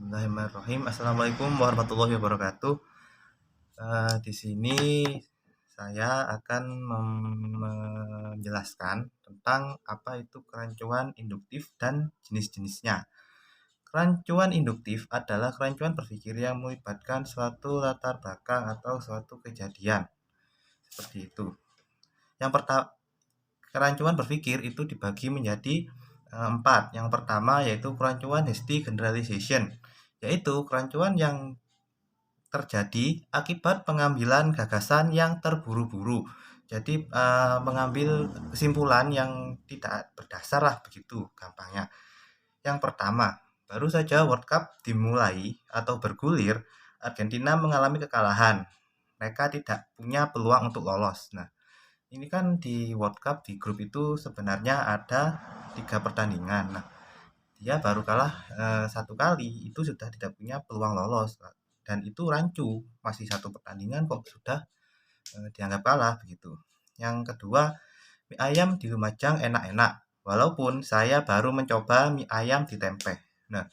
Bismillahirrahmanirrahim. Assalamualaikum warahmatullahi wabarakatuh. Di sini saya akan menjelaskan tentang apa itu kerancuan induktif dan jenis-jenisnya. Kerancuan induktif adalah kerancuan berpikir yang melibatkan suatu latar belakang atau suatu kejadian. Seperti itu. Yang pertama, kerancuan berpikir itu dibagi menjadi empat. Yang pertama yaitu kerancuan hasty generalization, yaitu kerancuan yang terjadi akibat pengambilan gagasan yang terburu-buru. Jadi mengambil kesimpulan yang tidak berdasar lah, begitu gampangnya. Yang pertama, baru saja World Cup dimulai atau bergulir, Argentina mengalami kekalahan. Mereka tidak punya peluang untuk lolos. Nah, ini kan di World Cup di grup itu sebenarnya ada 3 pertandingan. Nah, dia baru kalah satu kali, itu sudah tidak punya peluang lolos. Dan itu rancu, masih 1 pertandingan kok sudah dianggap kalah begitu. Yang kedua, mie ayam di Lumajang enak-enak, walaupun saya baru mencoba mie ayam di Tempeh. Nah,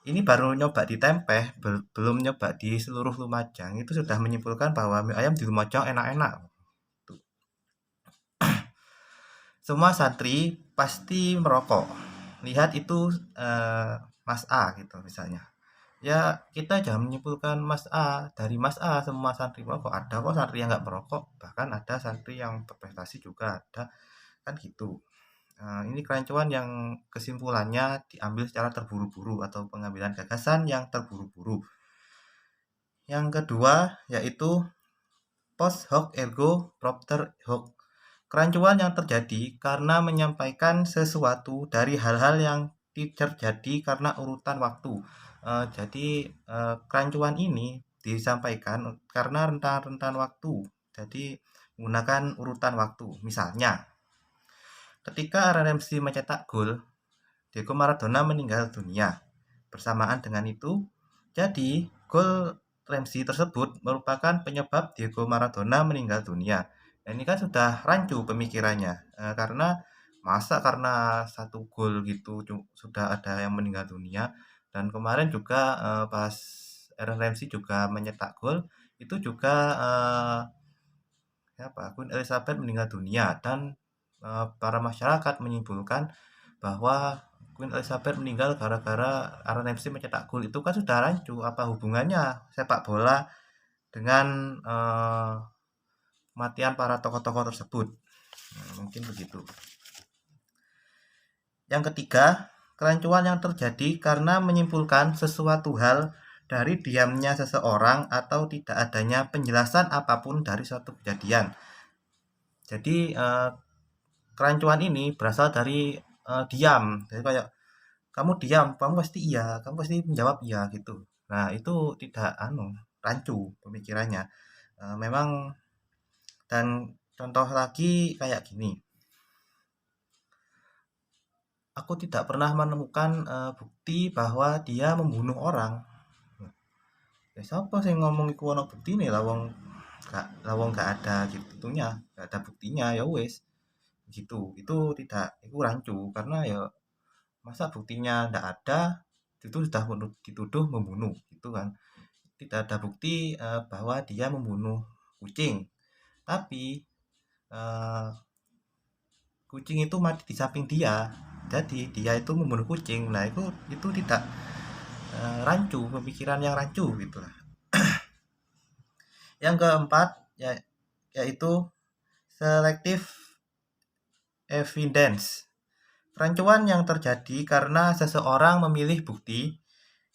ini baru nyoba di Tempeh, belum nyoba di seluruh Lumajang, itu sudah menyimpulkan bahwa mie ayam di Lumajang enak-enak. Semua santri pasti merokok. Lihat itu Mas A gitu misalnya. Ya kita jangan menyimpulkan Mas A, dari Mas A semua santri merokok. Ada kok santri yang nggak merokok, bahkan ada santri yang berprestasi juga ada, kan gitu. Ini kerancuan yang kesimpulannya diambil secara terburu-buru atau pengambilan gagasan yang terburu-buru. Yang kedua yaitu post hoc ergo propter hoc. Kerancuan yang terjadi karena menyampaikan sesuatu dari hal-hal yang terjadi karena urutan waktu. Jadi kerancuan ini disampaikan karena rentan-rentan waktu. Jadi menggunakan urutan waktu. Misalnya, ketika RMC mencetak gol, Diego Maradona meninggal dunia. Bersamaan dengan itu, jadi gol Ramsey tersebut merupakan penyebab Diego Maradona meninggal dunia. Nah, ini kan sudah rancu pemikirannya, karena masa karena satu gol gitu sudah ada yang meninggal dunia. Dan kemarin juga pas Aaron Ramsey juga menyetak gol, itu juga Queen Elizabeth meninggal dunia, dan para masyarakat menyimpulkan bahwa Queen Elizabeth meninggal gara-gara Aaron Ramsey mencetak gol. Itu kan sudah rancu, apa hubungannya sepak bola dengan kematian para tokoh-tokoh tersebut. Mungkin begitu. Yang ketiga, kerancuan yang terjadi karena menyimpulkan sesuatu hal dari diamnya seseorang atau tidak adanya penjelasan apapun dari suatu kejadian. Jadi kerancuan ini berasal dari diam. Jadi kayak kamu diam, kamu pasti iya, kamu pasti menjawab iya gitu. Nah, itu tidak rancu pemikirannya. Memang, dan contoh lagi kayak gini. Aku tidak pernah menemukan bukti bahwa dia membunuh orang. Ya siapa sih ngomong iku ono buktine, lawang gak ada gitunya, gak ada buktinya, ya wes gitu. Itu rancu karena ya masa buktinya ndak ada itu sudah dituduh membunuh gitu kan. Tidak ada bukti bahwa dia membunuh kucing, tapi eh, kucing itu mati di samping dia, jadi dia itu membunuh kucing. Nah, itu tidak rancu, pemikiran yang rancu gitu lah. Yang keempat yaitu selective evidence. Kerancuan yang terjadi karena seseorang memilih bukti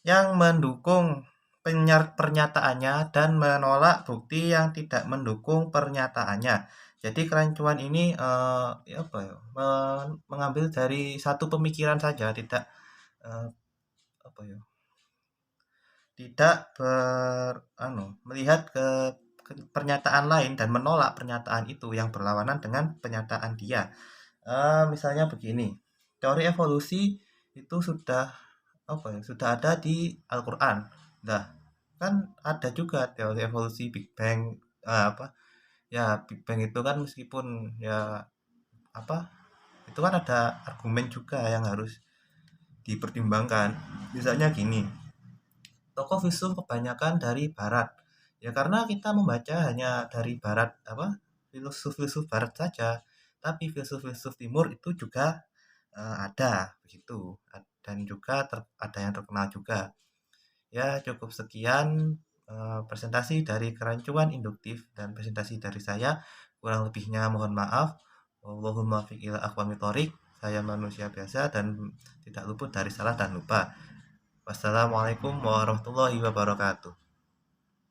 yang mendukung pernyataannya dan menolak bukti yang tidak mendukung pernyataannya. Jadi kerancuan ini mengambil dari satu pemikiran saja, tidak eh, tidak melihat ke pernyataan lain dan menolak pernyataan itu yang berlawanan dengan pernyataan dia. Misalnya begini, teori evolusi itu sudah ada di Al-Quran. Nah, kan ada juga teori evolusi Big Bang. Big Bang itu kan meskipun ya apa itu kan ada argumen juga yang harus dipertimbangkan. Misalnya gini, tokoh filsuf kebanyakan dari barat. Ya karena kita membaca hanya dari barat filsuf-filsuf barat saja, tapi filsuf-filsuf timur itu juga ada begitu. Dan juga ada yang terkenal juga. Ya cukup sekian presentasi dari kerancuan induktif dan presentasi dari saya. Kurang lebihnya mohon maaf. Wallahumma fiq ila aqwamit thoriq. Saya manusia biasa dan tidak luput dari salah dan lupa. Wassalamualaikum warahmatullahi wabarakatuh.